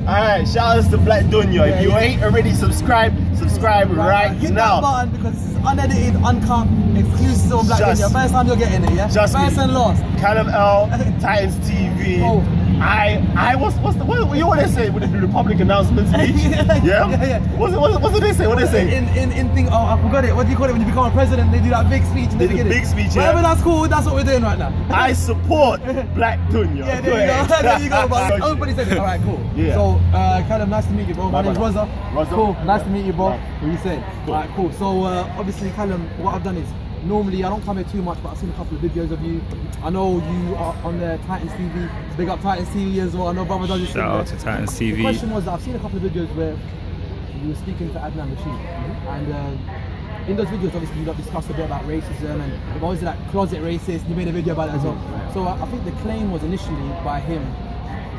Alright, shout outs to Black Dunya. If you ain't already subscribed, subscribe right hit now. That button because this is unedited, uncut, exclusive on Black Dunya. First time you're getting it, yeah? Just first me. And last. Kalam L, Titans TV. Oh. What you want to say with the public announcement speech? Yeah. What did they say? What did they say? In thing, oh, I forgot it. What do you call it when you become a president? They do that big speech in the beginning. Big speech, yeah. Whatever, that's cool. That's what we're doing right now. I support Black Dunya. Yeah, there you go. There you go, bro. Everybody said it. All right, cool. Yeah. So, Kalam, nice to meet you, bro. My name's Raza. Cool. Nice to meet you, bro. What you saying? Cool. All right, cool. So, obviously, Kalam, what I've done is, normally I don't come here too much, but I've seen a couple of videos of you. I know you are on the Titans TV. Big up Titans TV as well. I know brother does this. Shout out to Titans TV. The question was that I've seen a couple of videos where you were speaking to Adnan Rashid, and in those videos, obviously, you discussed a bit about racism, and you've always that closet racist. You made a video about it as well. So I think the claim was initially by him,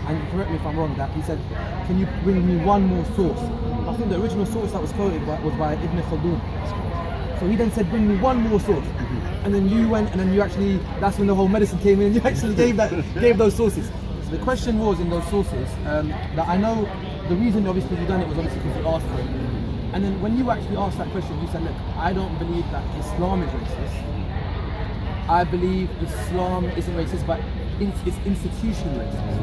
and correct me if I'm wrong, that he said, "Can you bring me one more source?" I think the original source that was quoted was by Ibn Khaldun. So he then said, "Bring me one more source," and then you went, and then you actually, that's when the whole medicine came in, and you actually gave those sources. So the question was in those sources, that I know the reason obviously you done it was obviously because you asked for it. And then when you actually asked that question, you said, "Look, I don't believe that Islam is racist. I believe Islam isn't racist, but it's institutional racist."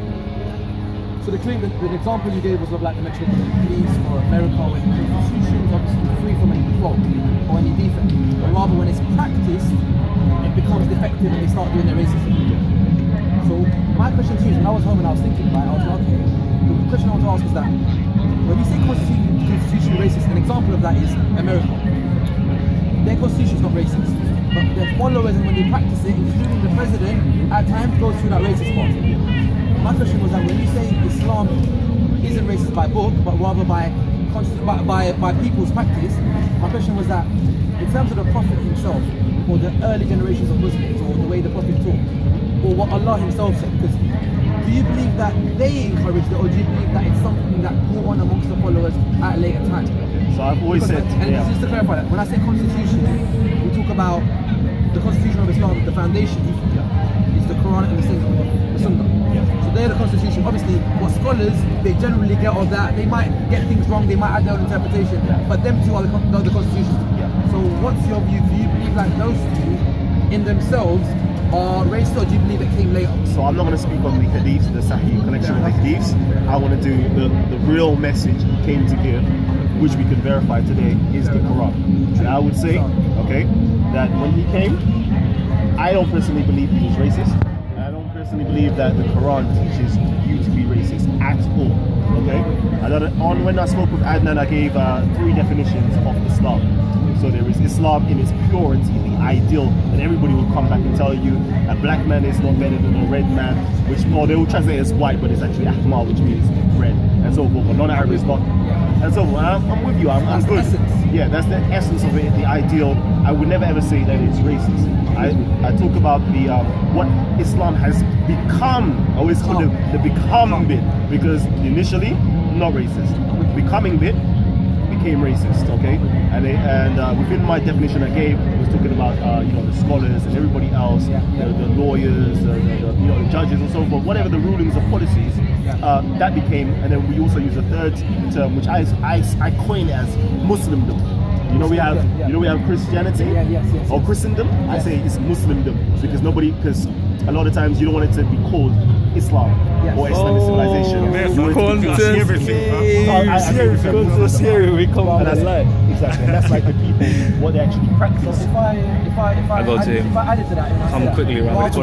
So the example you gave was of like the Metropolitan Police or America, when the institution is obviously free from any fault or any defect, but rather when it's practiced, it becomes defective and they start doing their racism. So my question to you is, when I was home and I was thinking about it, I was like, okay, the question I want to ask is that, when you say constitutional racist, an example of that is America. Their constitution is not racist, but their followers, and when they practice it, including the president, at times goes through that racist part. My question was that when you say Islam isn't racist by book, but rather by people's practice, my question was that in terms of the Prophet himself, or the early generations of Muslims, or the way the Prophet taught, or what Allah himself said, because do you believe that they encouraged it, or do you believe that it's something that grew on amongst the followers at a later time? So I've always said, and just to clarify that, when I say constitution, we talk about the constitution of Islam, the foundation is the Quran and the Sunnah. So they're the constitution. Obviously, what scholars, they generally get all that. They might get things wrong, they might add their own interpretation, but them two are the constitutions. So what's your view? Do you believe that those two in themselves are racist, or do you believe it came later? So I'm not going to speak on the hadiths, the Sahih collection of the hadiths. I want to do the real message he came to give, which we can verify today, is the Quran. And I would say, okay, that when he came, I don't personally believe he was racist. I don't personally believe that the Quran teaches you to be racist at all. Okay? When I spoke with Adnan, I gave 3 definitions of Islam. So there is Islam in its purity, the ideal, and everybody will come back and tell you a black man is not better than a red man, or they will translate it as white, but it's actually ahmar, which means red, and so forth. But non-Arab is not. And so I'm with you. I'm good. Yeah, that's the essence of it, the ideal. I would never ever say that it's racist. I talk about the what Islam has become. I always call the become bit, because initially not racist. Becoming bit became racist, okay? And within my definition I gave, I was talking about the scholars and everybody else, the lawyers, the judges and so forth, whatever the rulings or policies, that became, and then we also use a third term, which I coin as Muslimdom. We have Christianity or Christendom. I say it's Muslimdom because a lot of times you don't want it to be called Islam or Islamic civilization. Exactly. And that's like the people, what they actually practice. If I added to that, come quickly around.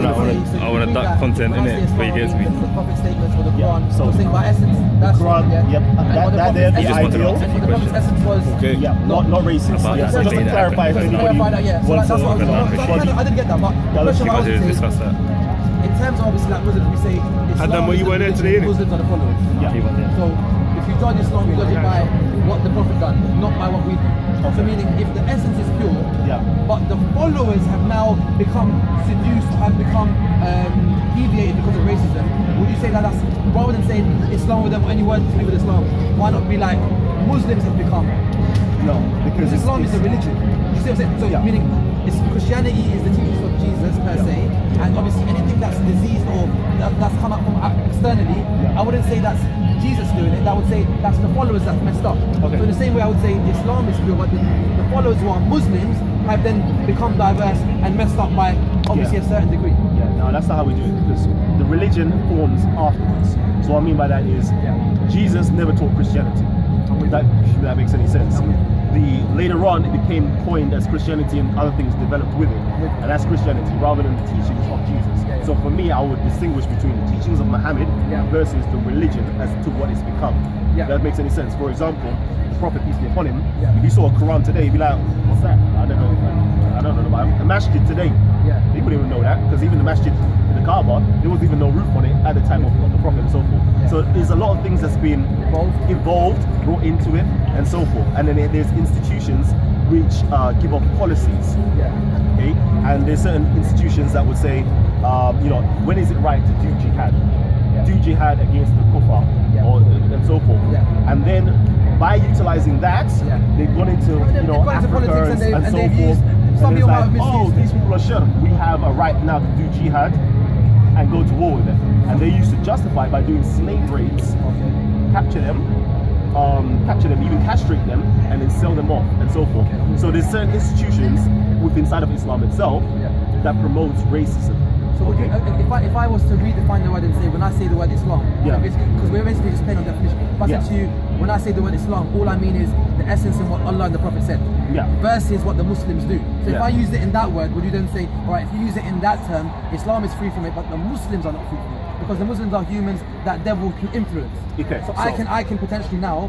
I want to duck content in it before you get to me. The Prophet statements or the Quran. So by essence, that's Quran, that the ideal. And the Prophet's essence was not racist. So just to clarify if anybody wants to. I didn't get that, but the question I was discuss that. In terms of obviously like Muslims, we say Islam is the religion, Muslims are the followers. So if you judge Islam, you judge it by what the Prophet done, not by what we do. So meaning if the essence is pure, but the followers have now become seduced, have become deviated because of racism, would you say that that's, rather than saying Islam with them or any word to do with Islam, why not be like Muslims have become? No, because Islam is a religion. You see what I'm saying? So meaning Christianity is the teachings of Jesus per se, and obviously anything that's diseased or that's come up from externally, I wouldn't say that's Jesus doing it, that would say that's the followers that's messed up. Okay. So in the same way I would say Islam is pure, but the followers who are Muslims have then become diverse and messed up by obviously a certain degree. Yeah, no, that's not how we do it, because the religion forms afterwards. So what I mean by that is Jesus never taught Christianity. That makes any sense. Later on, it became coined as Christianity, and other things developed with it, and that's Christianity rather than the teachings of Jesus. So for me, I would distinguish between the teachings of Muhammad versus the religion as to what it's become. That makes any sense. For example, the Prophet, peace be upon him, if you saw a Quran today, you'd be like, what's that? I don't know about it. A masjid today, you wouldn't even know that, because even the masjid in the Kaaba, there wasn't even no roof on it at the time of the Prophet and so forth. So there's a lot of things that's been evolved, brought into it, and so forth. And then there's institutions which give off policies. Okay, and there's certain institutions that would say, you know, when is it right to do jihad? Do jihad against the kuffar, and so forth. And then by utilizing that, they've gone into, you know, Africa and so forth. And it's like, oh, these people are shirk. We have a right now to do jihad and go to war with them. And they used to justify it by doing slave raids, capture them, even castrate them, and then sell them off, and so forth. So there's certain institutions inside of Islam itself that promotes racism. So if I was to redefine the word and say, when I say the word Islam, because we're basically just playing on definition. If I said to you, when I say the word Islam, all I mean is the essence of what Allah and the Prophet said, versus what the Muslims do. So if I use it in that word, would you then say, all right, if you use it in that term, Islam is free from it, but the Muslims are not free from it, because the Muslims are humans that devil can influence. So I can potentially now,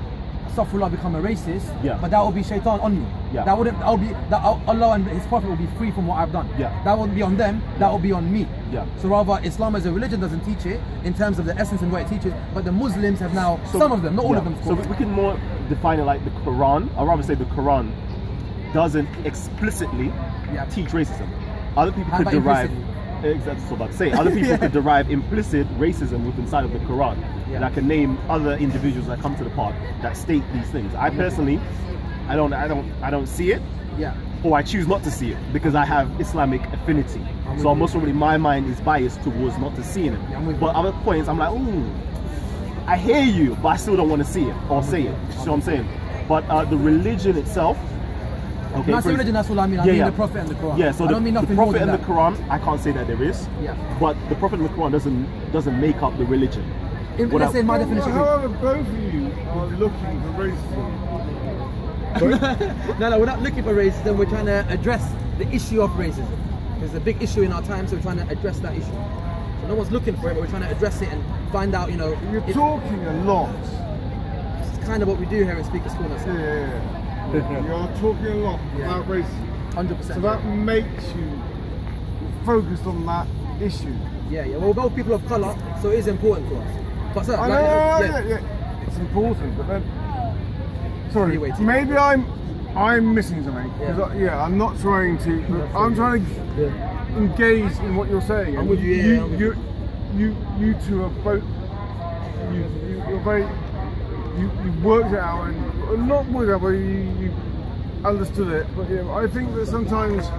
astaghfirullah, become a racist, but that will be shaitan on me. That Allah and His Prophet will be free from what I've done. That won't be on them, that will be on me. So rather, Islam as a religion doesn't teach it in terms of the essence and what it teaches, but the Muslims have now, some of them, not all of them. So we can more define it like the Quran, or rather say the Quran doesn't explicitly teach racism. Other people could derive, exactly what I was about to say, other people could derive implicit racism within inside of the Quran. And I can name other individuals that come to the park that state these things. I personally, I don't see it, or I choose not to see it because I have Islamic affinity. So most probably my mind is biased towards not to seeing it. But other points, I'm like, ooh, I hear you, but I still don't want to see it or say it. You see what I'm saying? But the religion itself. Okay, when I say religion, that's all I mean. I mean the Prophet and the Quran. So I don't mean nothing the Prophet more than and the Quran, I can't say that there is. But the Prophet and the Quran doesn't make up the religion. Let's say my definition. However, both of you are looking for racism. No, we're not looking for racism. We're trying to address the issue of racism. There's a big issue in our time, so we're trying to address that issue. So no one's looking for it, but we're trying to address it and find out, you know. You're talking a lot. It's kind of what we do here at Speaker School. You're talking a lot about racism. 100%. So that makes you focused on that issue. Well, we're both people of colour, so it is important to us. But sir, it's important, but then sorry, maybe I'm missing something. I'm not trying to. I'm trying to engage in what you're saying. I'm with you. You two are both. You're very. You worked it out and not worked it out, but you understood it. But I think that sometimes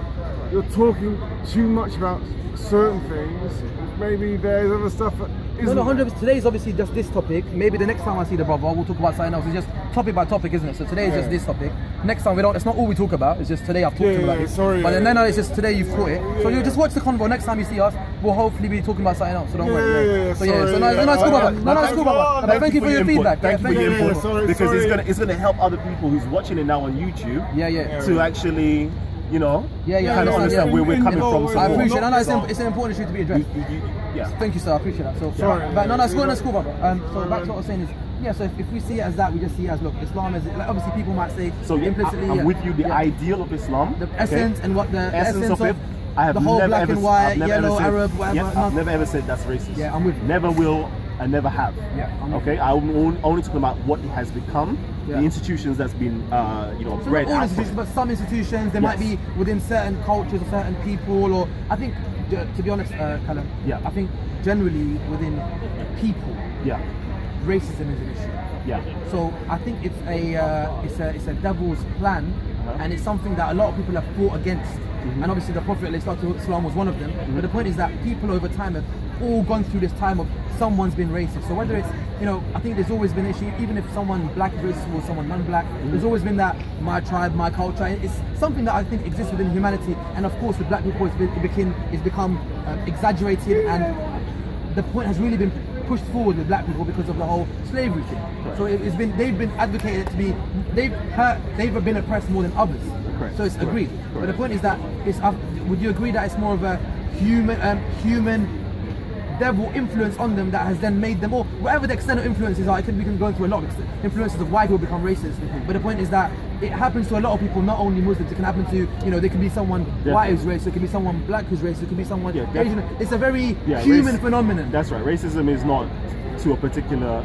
you're talking too much about certain things. Maybe there's other stuff that isn't. No, 100%. Today is obviously just this topic. Maybe the next time I see the brother, we'll talk about something else. It's just topic by topic, isn't it? So today is just this topic. Next time we don't. It's not all we talk about. It's just today I've talked to him about this. Sorry. But then it's just today you've caught it. So you just watch the convo. Next time you see us, we'll hopefully be talking about something else. So don't worry. So no, it's cool, brother. No, it's cool, brother. Thank you for your feedback. Thank you for your input. Because it's gonna help other people who's watching it now on YouTube. To actually. You know, kind of understand where we're coming from. So I appreciate it. No, it's an important issue to be addressed. Thank you, sir. I appreciate that. So, sorry. But no, it's cool, brother. So back to what I was saying is, so if we see it as that, we just see it as, look, Islam is, like, obviously people might say implicitly. I'm with you, the ideal of Islam. The essence and what the essence of it. I have the whole black and white, yellow, Arab, whatever. I've never ever said that's racist. I'm with you. Never will. I never have. Okay, I'm only talking about what it has become, the institutions that's been, so bred not all out. institutions, but some institutions, there might be within certain cultures or certain people, or I think, to be honest, Kalam, I think generally within people, racism is an issue. So I think it's a devil's plan, and it's something that a lot of people have fought against. And obviously the Prophet Islam was one of them. But the point is that people over time have all gone through this time of someone's been racist. So whether it's, you know, I think there's always been an issue, even if someone black is racist or someone non-black, there's always been that my tribe, my culture. It's something that I think exists within humanity, and of course with black people it's become exaggerated, and the point has really been pushed forward with black people because of the whole slavery thing. So they've been advocated to be, they've been oppressed more than others. Correct. So it's agreed. But the point is that would you agree that it's more of a human devil influence on them that has then made them, or whatever the extent of influences are, we can go through a lot of influences of why people become racist. But the point is that it happens to a lot of people, not only Muslims. It can happen to, you know, there can be someone white who's racist, it can be someone black who's racist, it can be someone Asian. It's a very human phenomenon. That's right. Racism is not to a particular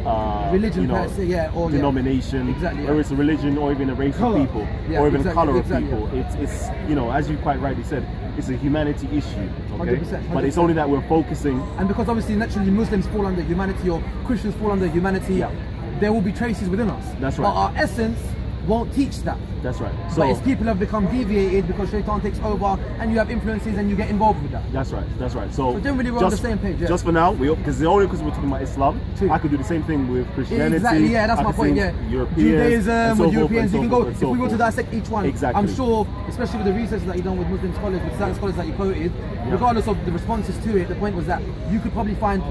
religion, you know, per se, or denomination, whether it's a religion or even a race of people, or even color of people. It's you know, as you quite rightly said, it's a humanity issue. Okay, 100%. But it's only that we're focusing, and because obviously naturally Muslims fall under humanity or Christians fall under humanity, there will be traces within us. That's right. But our essence won't teach that. That's right. So but it's people have become deviated because shaitan takes over, and you have influences and you get involved with that. That's right. That's right. So generally we're on the same page. Just for now, because we're talking about Islam, I could do the same thing with Christianity. Exactly. Yeah, that's my point. Yeah. Judaism with Europeans, you can go. If we go to dissect each one, exactly. I'm sure, especially with the research that you've done with Muslim scholars, with certain scholars that you quoted, regardless of the responses to it, the point was that you could probably find.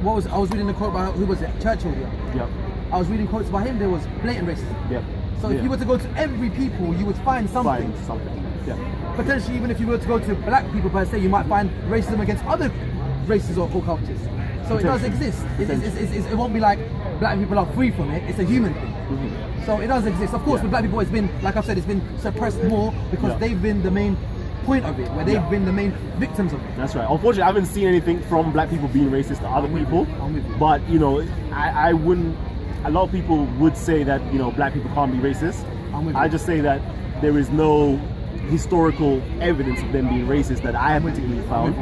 I was reading a quote by, who was it? Churchill. Yeah. I was reading quotes by him. There was blatant racism. Yeah. So if you were to go to every people, you would find something. Yeah. Potentially, even if you were to go to black people per se, you might find racism against other races or cultures. So it does exist. It won't be like black people are free from it. It's a human thing. So it does exist. Of course, with black people, it's been, like I've said, it's been suppressed more because they've been the main point of it, where they've been the main victims of it. That's right. Unfortunately, I haven't seen anything from black people being racist to other people. But you know, I wouldn't. A lot of people would say that, you know, black people can't be racist. I just say that there is no historical evidence of them being racist that I have particularly found.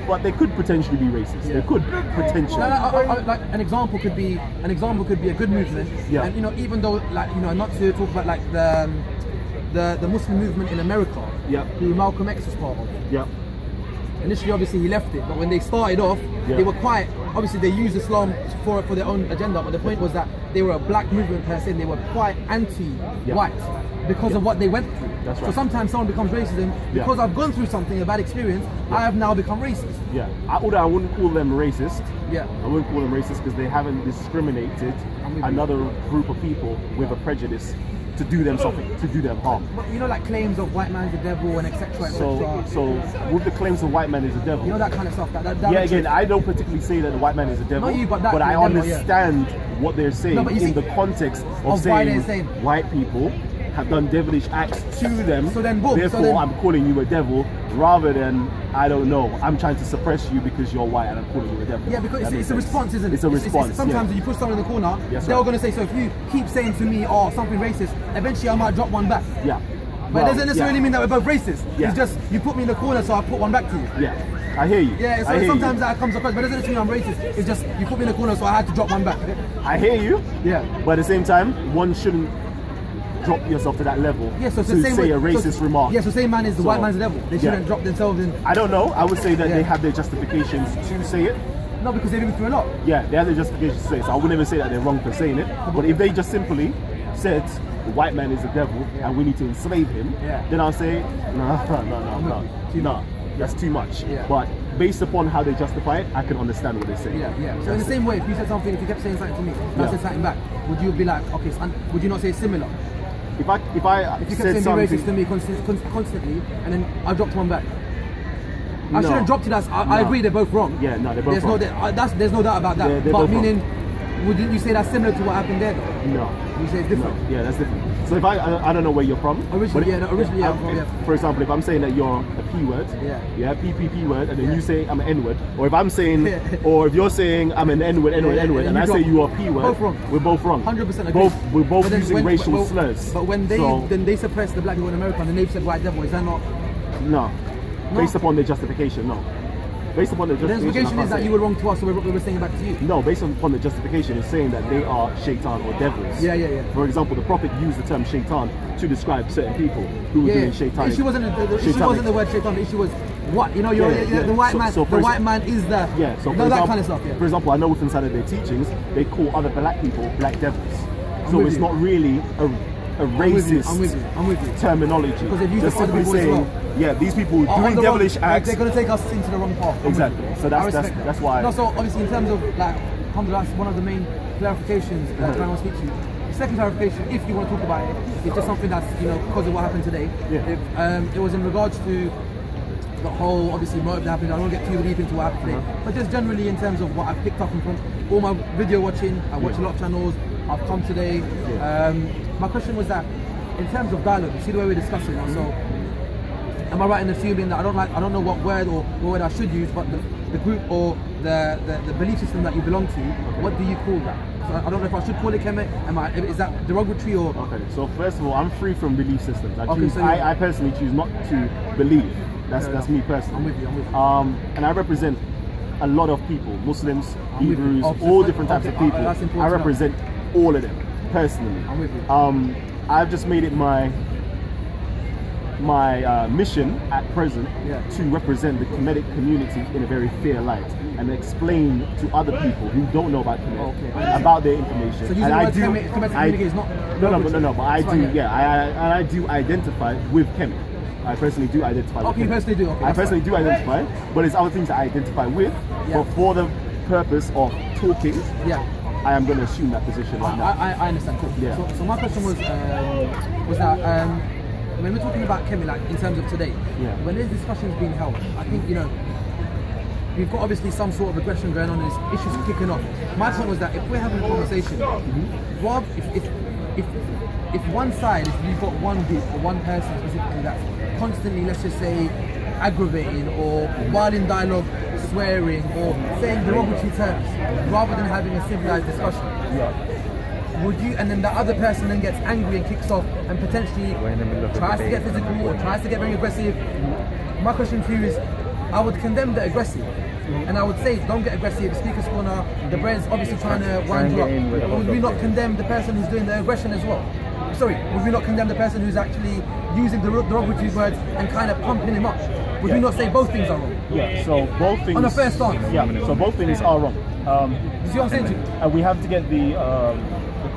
But they could potentially be racist. They could potentially. Like an example could be a good movement. And you know, even though, like, you know, not to talk about like the Muslim movement in America, who Malcolm X was part of. Initially, obviously, he left it, but when they started off, they were quite, obviously they used Islam for their own agenda, but the point was that they were a black movement per se, and they were quite anti-white because of what they went through. That's right. So sometimes someone becomes racist, because I've gone through something, a bad experience, I have now become racist. I wouldn't call them racist. I wouldn't call them racist because they haven't discriminated another group of people with a prejudice to do them something, to do them harm. But you know, like claims of white man's the devil and etc. So with the claims of white man is the devil, you know, that kind of stuff. Again, I don't particularly say that the white man is the devil, but I understand what they're saying in the context of saying white people have done devilish acts to them. So then, boom, therefore, I'm calling you a devil, rather than, I don't know, I'm trying to suppress you because you're white and I'm calling you a devil. Yeah, because it's a response, isn't it? It's a response. Sometimes when you push someone in the corner, they're all going to say, so if you keep saying to me, oh, something racist, eventually I might drop one back. But it doesn't necessarily mean that we're both racist. It's just, you put me in the corner, so I put one back to you. I hear you. So sometimes that comes across, but it doesn't mean I'm racist. It's just, you put me in the corner, so I had to drop one back. I hear you. But at the same time, one shouldn't drop yourself to that level so to say a racist remark. So same man is the white man's the devil. They shouldn't drop themselves in. I don't know. I would say that they have their justifications to say it. No, because they've been through a lot. They have their justifications to say it. So I wouldn't even say that they're wrong for saying it. But if they just simply said the white man is the devil and we need to enslave him, then I'll say, no, that's too much. But based upon how they justify it, I can understand what they're saying. So in the same way, if you said something, if you kept saying something to me, and I said something back, would you be like, okay, would you not say similar? If you kept saying racist to me constantly, and then I dropped one back, I shouldn't drop to that. I agree, they're both wrong. They're both wrong. There's no doubt about that. But meaning, wouldn't you say that's similar to what happened there? No. You say it's different. No. That's different. So if I don't know where you're from. Originally, For example, if I'm saying that you're a P word, P word, and then you say I'm an N word, or if I'm saying, or if you're saying I'm an N word, and I say you are P word, both wrong. We're both wrong. 100%. We're both using racial slurs. But when they suppress the black people in America, and they've said white devil, is that not? No. Based upon their justification, no. Based upon the justification is that you were wrong to us, so we were saying back to you. No, based upon the justification is saying that they are shaitan or devils. For example, the Prophet used the term shaitan to describe certain people who were doing shaitan. The issue wasn't the word shaitan. The issue was what? You know, the white man. The white man is the. Yeah. So that kind of stuff. Yeah. For example, I know within inside of their teachings, they call other black people black devils. So it's not really a racist I'm with you. terminology. Because they've used just simply saying, yeah, these people doing devilish acts. They're going to take us into the wrong path. Exactly. So that's why. No, so obviously in terms of like, alhamdulillah, that's one of the main clarifications that I want to speak to you. The second clarification, if you want to talk about it, is just something that's, you know, because of what happened today. Yeah. It was in regards to the whole, obviously, motive that happened. I don't want to get too deep into what happened today, but just generally in terms of what I've picked up from all my video watching. I watch a lot of channels. I've come today. My question was that, in terms of dialogue, you see the way we're discussing. So, am I right in assuming that I don't know what word or what word I should use, but the group or the belief system that you belong to, what do you call that? So I don't know if I should call it Kemet. Is that derogatory or? Okay. So first of all, I'm free from belief systems. I personally choose not to believe. That's me personally. I'm with you. And I represent a lot of people, Muslims, Hebrews, all different types of people. I represent all of them personally. I'm with you. I've just made it my mission at present to represent the Kemetic community in a very fair light and explain to other people who don't know about Kemet about their information. So using the word Kemetic community is not... No, but I do, I do identify with Kemet. I personally do identify with you personally do? Okay, I personally do identify, but there's other things that I identify with, but for the purpose of talking, I am going to assume that position right now. I understand, cool. Yeah. So my question was that when we're talking about Kemet, like in terms of today, when there's discussions being held, I think, you know, we've got obviously some sort of aggression going on and there's issues kicking off. My point was that if we're having a conversation, Rob, if one side, if you've got one group or one person specifically that's constantly, let's just say, aggravating or while in dialogue swearing or saying derogatory terms rather than having a civilized discussion, would you, and then the other person then gets angry and kicks off and potentially tries to get physical or tries to get very aggressive, my question to you is, I would condemn the aggressive. And I would say, don't get aggressive, the speaker's corner, the brand's obviously trying to wind you up. Would we not condemn the person who's doing the aggression as well? Sorry, would we not condemn the person who's actually using the derogatory words and kind of pumping him up? Would we not say both things are wrong? Yeah, so both things... On the first stance? Yeah, so both things are wrong. You see what I'm saying to you? And we have to get the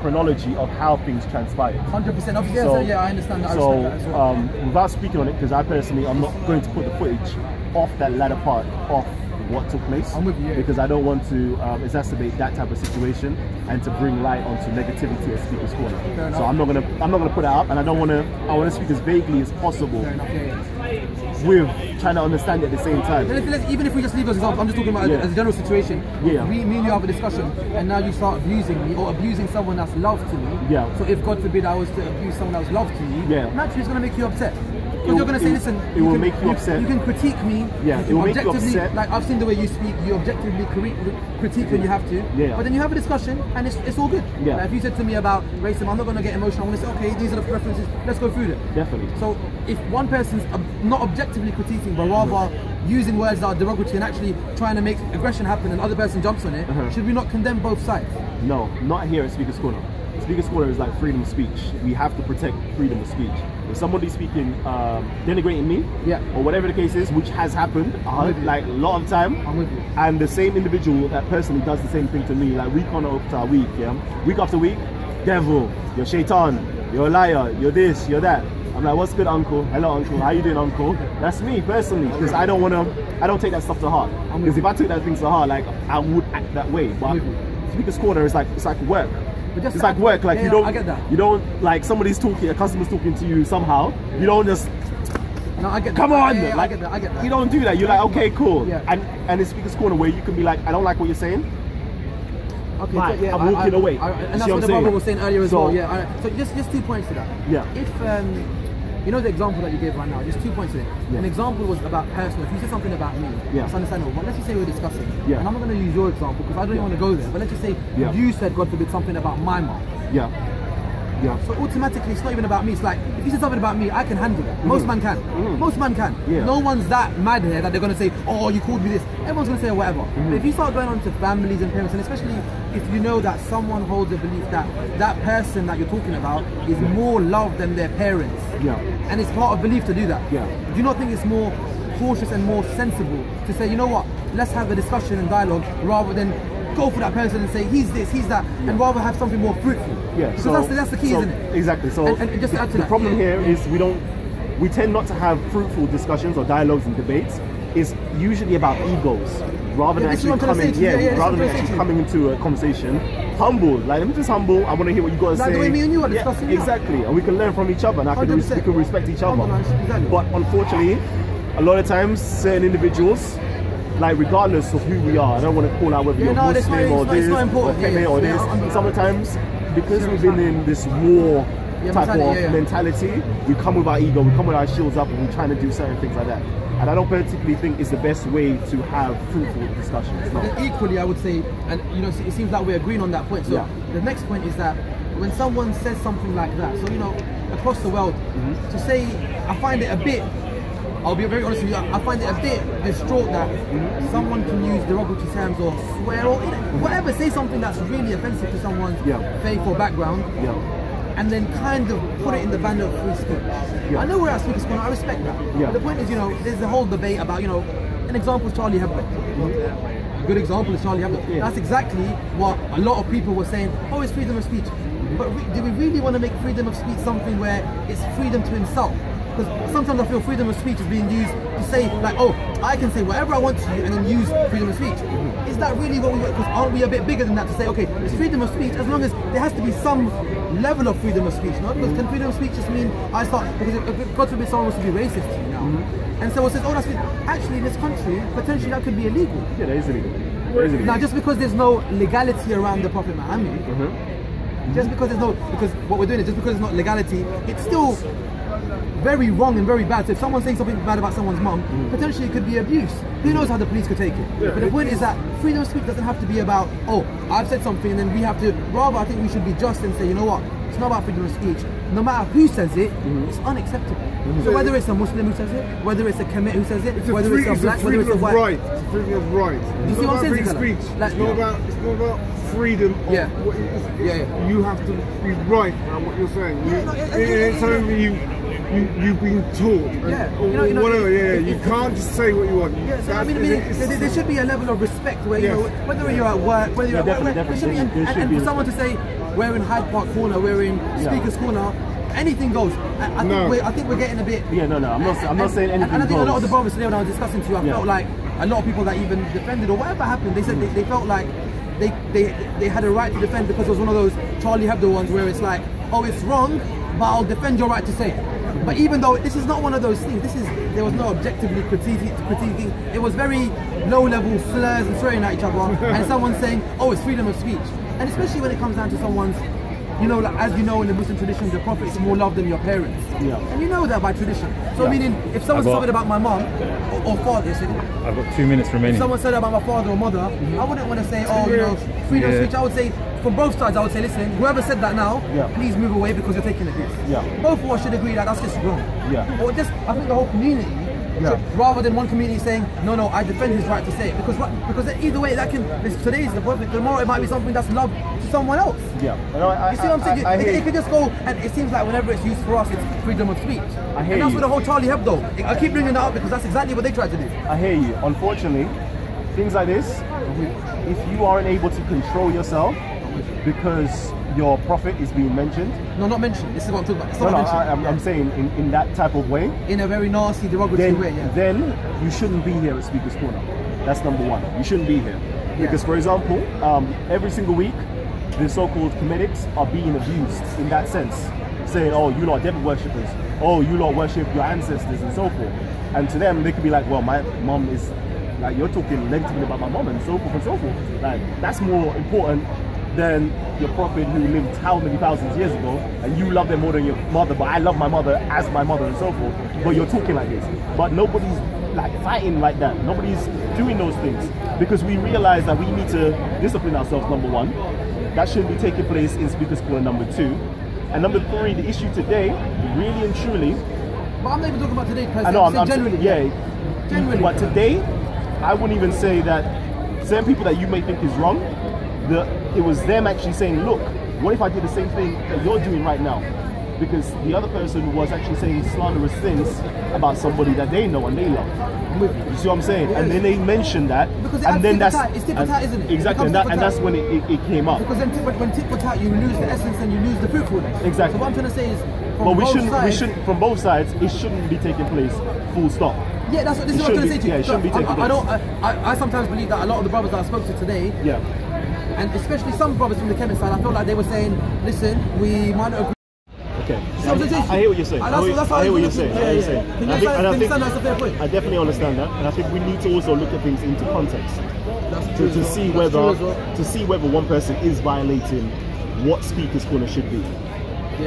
chronology of how things transpired. 100%. Obviously, I understand that. Without speaking on it, because I personally, I'm not going to put the footage off that latter part of what took place. I'm with you. Because I don't want to exacerbate that type of situation and to bring light onto negativity at Speaker's Corner. So I'm not gonna put that up, and I want to speak as vaguely as possible. With trying to understand it at the same time. Even if we just leave us example, I'm just talking about as a general situation. Me and you have a discussion, and now you start abusing me or abusing someone that's loved to me. So if God forbid I was to abuse someone that was loved to you, naturally it's going to make you upset. Because you're going to say, listen, it will make you upset. You can critique me. It will make you upset. Like I've seen the way you speak, you objectively critique when you have to. But then you have a discussion, and it's all good. Like if you said to me about racism, I'm not going to get emotional. I'm going to say, okay, these are the preferences. Let's go through them. Definitely. So if one person's not objectively critiquing, but rather using words that are derogatory and actually trying to make aggression happen, and the other person jumps on it, should we not condemn both sides? No, not here at Speaker's Corner. Speaker's Corner is like freedom of speech. We have to protect freedom of speech. If somebody's speaking, denigrating me, or whatever the case is, which has happened, like a lot of time, I'm with you. And the same individual that personally does the same thing to me, like week after week, week after week, devil, you're shaitan, you're a liar, you're this, you're that. I'm like, what's good, uncle? Hello, uncle. How you doing, uncle? That's me personally, because I don't take that stuff to heart. Because if I took that thing to heart, like I would act that way. But Speaker's Corner is like work. It's like work, like I get that. You don't, like somebody's talking, a customer's talking to you somehow, you don't just, no, I get that. Come on, I get that. You don't do that, you're like, okay, cool. And it's Speaker's Corner where you can be like, I don't like what you're saying. Okay, right, so, I'm walking away. And that's what the brother was saying earlier as well. So just 2 points to that. If, you know the example that you gave right now, just 2 points to it. An example was about personal. If you said something about me, that's understandable. But let's just say we're discussing, and I'm not going to use your example because I don't even want to go there. But let's just say you said, God forbid, something about my mom. So automatically, it's not even about me. It's like, if you said something about me, I can handle it. Most man can. Most man can. No one's that mad here that they're going to say, oh, you called me this. Everyone's going to say whatever. But if you start going on to families and parents, and especially if you know that someone holds a belief that that person that you're talking about is more loved than their parents, and it's part of belief to do that. Do you not think it's more cautious and more sensible to say, you know what, let's have a discussion and dialogue rather than go for that person and say he's this, he's that, and rather have something more fruitful. Yeah, because that's the key, isn't it? Exactly. So and just to add to the that, problem here is we tend not to have fruitful discussions or dialogues and debates. It's usually about egos rather than actually coming into a conversation humble. Like, let me just humble. I want to hear what you got to say. Like the way me and you are discussing. Exactly, and we can learn from each other, and we can respect each other. Exactly. But unfortunately, a lot of times, certain individuals, like regardless of who we are, I don't want to call out whether you're Muslim or this or Kemet or this. Sometimes, because we've been in this war type of mentality, we come with our ego, we come with our shields up, and we're trying to do certain things like that. And I don't particularly think it's the best way to have fruitful discussions. No. Equally, I would say, and you know, it seems like we're agreeing on that point. So the next point is that when someone says something like that, so you know, across the world, to say, I find it a bit, I'll be very honest with you, I find it a bit distraught that someone can use derogatory terms or swear or whatever, say something that's really offensive to someone's faith or background. And then kind of put it in the banner of free speech. I know we're at Speaker's Corner, I respect that. But the point is, you know, there's a whole debate about, you know, an example is Charlie Hebdo. A good example is Charlie Hebdo. That's exactly what a lot of people were saying, oh, it's freedom of speech. But do we really want to make freedom of speech something where it's freedom to insult? Because sometimes I feel freedom of speech is being used to say, like, oh, I can say whatever I want to you and then use freedom of speech. Is that really what we want? Because aren't we a bit bigger than that to say, okay, it's freedom of speech as long as there has to be some level of freedom of speech, no? Because can freedom of speech just mean because God forbid someone wants to be racist to you now. And so it says, oh, that's actually in this country, potentially that could be illegal. Yeah, that is illegal. Now, just because there's no legality around the Prophet Muhammad, just because there's no, because what we're doing is just because there's not legality, it's still very wrong and very bad. So if someone's saying something bad about someone's mum, potentially it could be abuse. Who knows how the police could take it? But the point is that freedom of speech doesn't have to be about, oh, I've said something and then we have to, rather I think we should be just and say, you know what, it's not about freedom of speech. No matter who says it, it's unacceptable. So whether it's a Muslim who says it, whether it's a Kemet who says it, whether it's a black, whether it's a white. It's freedom of right. You see what I'm saying? Free speech. Like, it's not about freedom of what you have to be right about what you're saying. It's something you've been taught, or whatever. You can't just say what you want. I mean, there should be a level of respect where you know, whether you're at work, whether you're there should be, and for someone to say we're in Hyde Park Corner, we're in Speaker's Corner, anything goes. I think we're getting a bit. I'm not saying anything goes. And I think a lot of the brothers today when I was discussing to you, I felt like a lot of people that even defended or whatever happened, they said they felt like they had a right to defend because it was one of those Charlie Hebdo ones where it's like, oh, it's wrong, but I'll defend your right to say it. But even though this is not one of those things, there was no objectively critiquing. It was very low-level slurs and swearing at each other, and someone saying, "Oh, it's freedom of speech." And especially when it comes down to someone's, you know, like, as you know in the Muslim tradition, the Prophet is more loved than your parents, and you know that by tradition. So meaning, if someone said something about my mom or father, I've got 2 minutes remaining. If someone said about my father or mother, I wouldn't want to say, oh, you know, freedom of speech. I would say, from both sides, I would say, listen, whoever said that now, please move away because you're taking a piss. Both of us should agree that that's just wrong. Or just, I think the whole community, rather than one community saying, no, I defend his right to say it. Because either way, that can, today's the Prophet, tomorrow it might be something that's loved to someone else. You see what I'm saying? It could just go, and it seems like whenever it's used for us, it's freedom of speech. And that's what the whole Charlie Hebdo, I keep bringing that up because that's exactly what they tried to do. I hear you. Unfortunately, things like this, if you aren't able to control yourself, because your prophet is being mentioned. No, not mentioned. This is what I'm talking about. I'm saying in that type of way. In a very nasty, derogatory way, Then you shouldn't be here at Speaker's Corner. That's number one. You shouldn't be here. Because, for example, every single week, the so-called Kemetics are being abused in that sense. Saying, oh, you lot are devil worshippers. Oh, you lot worship your ancestors and so forth. And to them, they could be like, well, my mom is, like, you're talking negatively about my mom and so forth and so forth. Like, that's more important than your prophet who lived how many thousands of years ago, and you love them more than your mother, but I love my mother as my mother and so forth. But you're talking like this. But nobody's like fighting like that. Nobody's doing those things because we realize that we need to discipline ourselves, number one. That should be taking place in Speaker's Corner, number two. And number three, the issue today, really and truly. But I'm not even talking about today, President. I know, I'm generally. Generally. But today, I wouldn't even say that certain people that you may think is wrong, it was them actually saying, look, what if I did the same thing that you're doing right now? because the other person was actually saying slanderous things about somebody that they know and they love. You see what I'm saying? And then they mentioned that, because and then it's tit for tat, isn't it? Exactly, and that's when it came up. Because then when tit for tat, you lose the essence and you lose the fruitfulness. Exactly. So what I'm trying to say is, but we shouldn't, from both sides, it shouldn't be taking place full stop. Yeah, this is what I'm trying to say to you. Yeah, it shouldn't be taking place. I sometimes believe that a lot of the brothers that I spoke to today, and especially some brothers from the chemist side, I feel like they were saying, listen, we might not agree. Okay, I hear what you're saying. I hear what you're saying. Can you understand that's a fair point? I definitely understand that, and I think we need to also look at things into context to see whether one person is violating what speaker's corner should be.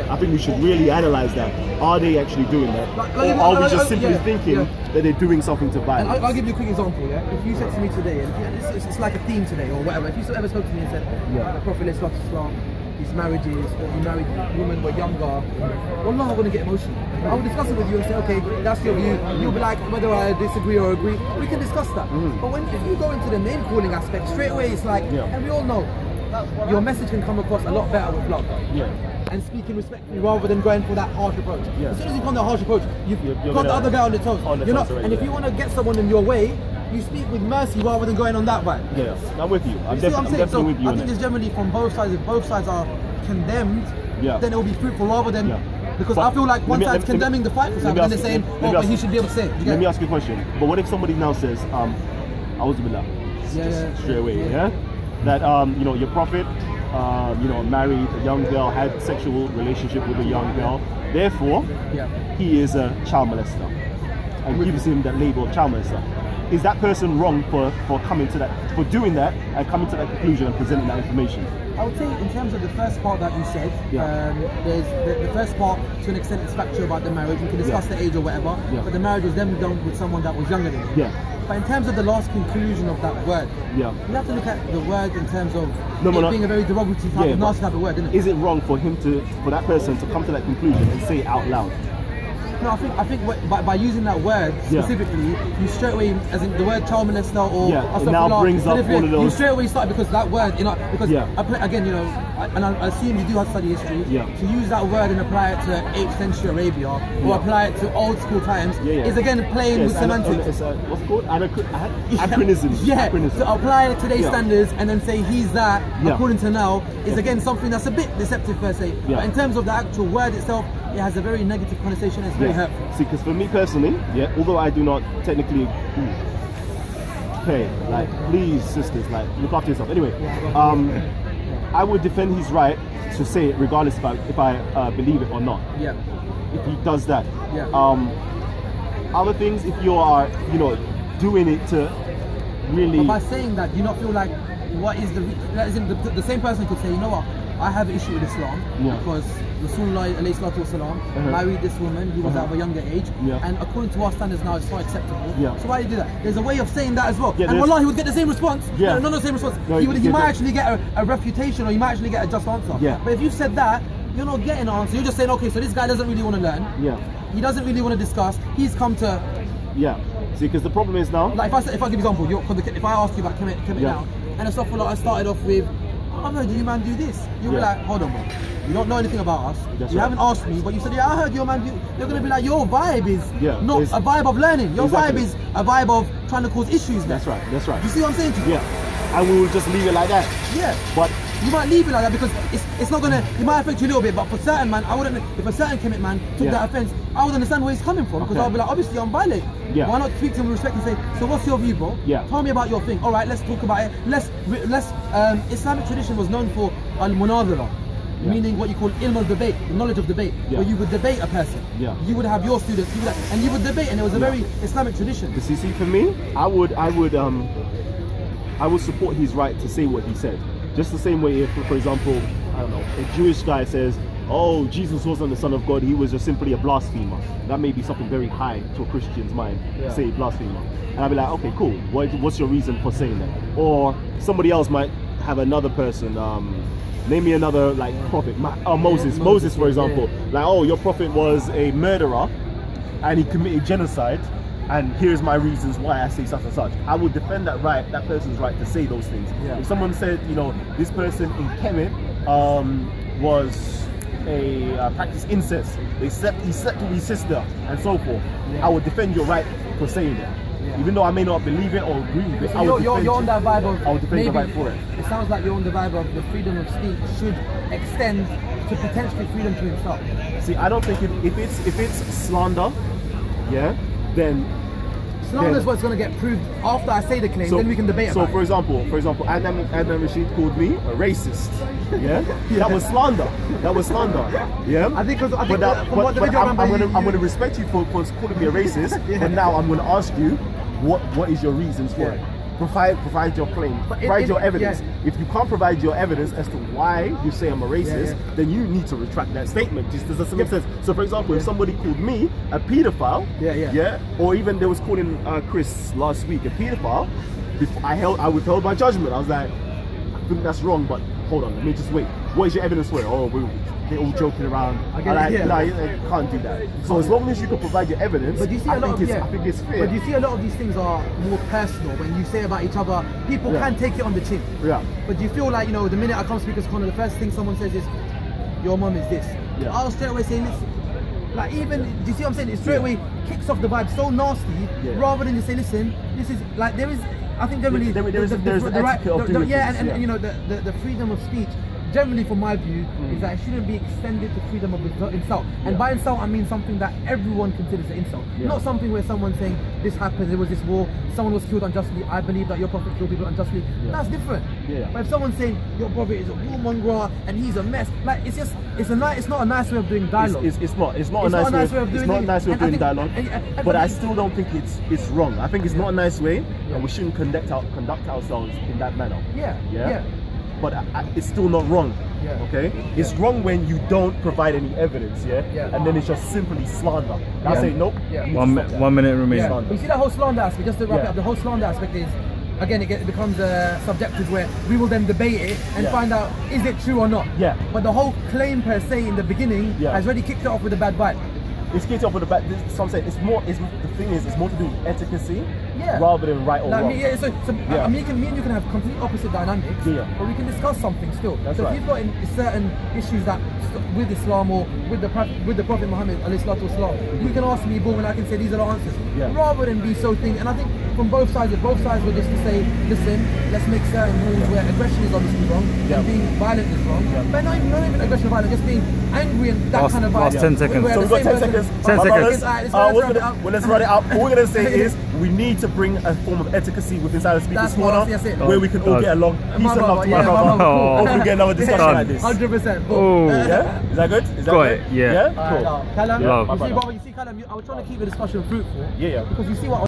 I think we should really analyze that. Are they actually doing that? Or are we just simply thinking that they're doing something to violence? I'll give you a quick example, If you said to me today, and it's like a theme today or whatever, if you ever spoke to me and said, the Prophet Islam, his marriages, or he married women who were younger, well, I wouldn't get emotional. I would discuss it with you and say, okay, that's your view. You'll be like, whether I disagree or agree, we can discuss that. But if you go into the name calling aspect, straight away it's like, and we all know, your message can come across a lot better with love. And speaking respectfully rather than going for that harsh approach. As soon as you come to a harsh approach, you've got the other guy on the toes. And if you want to get someone in your way, you speak with mercy rather than going on that vibe. I'm with you. I'm definitely with you. I think there's generally from both sides, if both sides are condemned, then it will be fruitful rather than... Because I feel like one side's condemning the fight for side, and they're saying, but he should be able to say it. Let me ask you a question. But what if somebody now says, I was straight away, that, your prophet, married a young girl, had sexual relationship with a young girl, therefore, he is a child molester, and gives him that label of child molester. Is that person wrong for coming to that, for doing that and coming to that conclusion and presenting that information? I would say in terms of the first part that you said, there's the first part to an extent is factual about the marriage. We can discuss the age or whatever, but the marriage was then done with someone that was younger than him. But in terms of the last conclusion of that word, you have to look at the word in terms of it being a very derogatory type of nasty type of word, isn't it? Is it wrong for that person to come to that conclusion and say it out loud? No, I think by using that word specifically, you straight away, as in the word child molester or it now brings up all of those. You straight away start because that word, because again, and I assume you do have to study history. To use that word and apply it to 8th century Arabia or apply it to old school times is again playing with semantics. It's what's it called? Anachronism. To apply it to today's standards and then say he's that according to now is again something that's a bit deceptive per se. But in terms of the actual word itself, it has a very negative connotation. It's very hurtful. See, because for me personally, although I do not technically, like please sisters, like look after yourself. Anyway, I would defend his right to say it regardless if I believe it or not. If he does that. Other things, if you are, doing it to really. But by saying that, do you not feel like what is the same person could say, you know what? I have an issue with Islam because Rasulullah married this woman who was at a younger age, and according to our standards now it's not acceptable. So why do you do that? There's a way of saying that as well. And wallah, he would get the same response. No, not the same response. He might actually get a refutation, or he might actually get a just answer. But if you've said that, you're not getting an answer. You're just saying, okay, so this guy doesn't really want to learn. He doesn't really want to discuss. He's come to. See, because the problem is now. Like if I give you an example, if I ask you about commit now, and it's I started off with, I've heard you man do this. You'll be like, hold on, bro. You don't know anything about us. You haven't asked me, but you said, I heard your man do. You're going to be like, your vibe is not a vibe of learning. Your vibe is a vibe of trying to cause issues. That's right. You see what I'm saying to you? And we will just leave it like that. But you might leave it like that because it's not gonna. It might affect you a little bit, but for certain man, I wouldn't. If a certain commit man took that offence, I would understand where he's coming from because I'll be like, obviously I'm violating. Why not speak to him with respect and say, so what's your view, bro? Tell me about your thing. All right, let's talk about it. Let's. Islamic tradition was known for al-munadhara, meaning what you call ilm al-debate, the knowledge of debate, where you would debate a person. You would have your students, and you would debate, and it was a very Islamic tradition. You see, for me, I would support his right to say what he said. Just the same way if, for example, I don't know, a Jewish guy says, oh, Jesus wasn't the Son of God, he was just simply a blasphemer. That may be something very high to a Christian's mind, say blasphemer. And I'd be like, okay, cool, what's your reason for saying that? Or somebody else might have another person, name me another like prophet, Moses for example. Like, oh, your prophet was a murderer and he committed genocide, and here's my reasons why I say such and such. I would defend that person's right to say those things. If someone said, this person in Kemet was practice incest, he slept with his sister, and so forth, I would defend your right for saying that. Even though I may not believe it or agree with it, so you're on that vibe of, I would defend your right for it. It sounds like you're on the vibe of the freedom of speech should extend to potentially freedom to insult. See, I don't think if it's slander, then slander is what's going to get proved after I say the claim. Then we can debate about it. So for example, Adam Rashid called me a racist. That was slander. That was slander. I think I'm going to respect you for calling me a racist. But now I'm going to ask you, what is your reasons for it? Provide your claim, provide your evidence. If you can't provide your evidence as to why you say I'm a racist, then you need to retract that statement. Just does that make sense? So for example, if somebody called me a pedophile, or even they was calling Chris last week a pedophile, I withheld my judgment. I was like, I think that's wrong, but hold on, let me just wait. What is your evidence for it? Oh, they're all joking around. You can't do that. So as long as you can provide your evidence, but you see I think it's fair. But you see a lot of these things are more personal. When you say about each other, people can take it on the chin. But you feel like, the minute I come speaker's corner, the first thing someone says is, your mum is this. I'll straight away say, listen, like even, do you see what I'm saying? It straight away kicks off the vibe so nasty, rather than just say, listen, this is, like there is, I think generally, there's the right, and the freedom of speech, generally from my view, is that it shouldn't be extended to freedom of insult. And by insult I mean something that everyone considers an insult. Not something where someone's saying, this happened, there was this war, someone was killed unjustly, I believe that your prophet killed people unjustly. That's different. But if someone's saying your prophet is a warmonger and he's a mess, like it's not a nice way of doing dialogue. It's not a nice way of doing dialogue. But I still don't think it's wrong. I think it's not a nice way, and we shouldn't conduct ourselves in that manner. But it's still not wrong. Okay, it's wrong when you don't provide any evidence, and then it's just simply slander. I say nope. 1 minute remaining. But you see that whole slander aspect. Just to wrap it up, the whole slander aspect is, again, it becomes subjective, where we will then debate it and find out is it true or not. But the whole claim per se in the beginning has already kicked it off with a bad vibe. It's kicked off with a bad. So I'm saying it's more to do with efficacy rather than right or wrong. Me and you can have complete opposite dynamics, but we can discuss something still. If you've got certain issues that with Islam or with the Prophet Muhammad ﷺ, you can ask me, boom, and I can say these are the answers. Rather than be so thing. And I think from both sides were just to say, listen, let's make certain rules where aggression is obviously wrong and being violent is wrong. But not even aggression and violence, just being angry and that kind of violence. Last 10 seconds. So we've got 10 seconds. 10 seconds. Let's run it up. All we're going to say is we need to bring a form of efficacy within Silent Speaker's Corner where we can all get along. Peace and love to my brother. Hopefully we get another discussion like this. 100%. Yeah? Is that good? Got it. Yeah. Cool. Kalam, you see, Kalam, I was trying to keep the discussion fruitful. Because you see what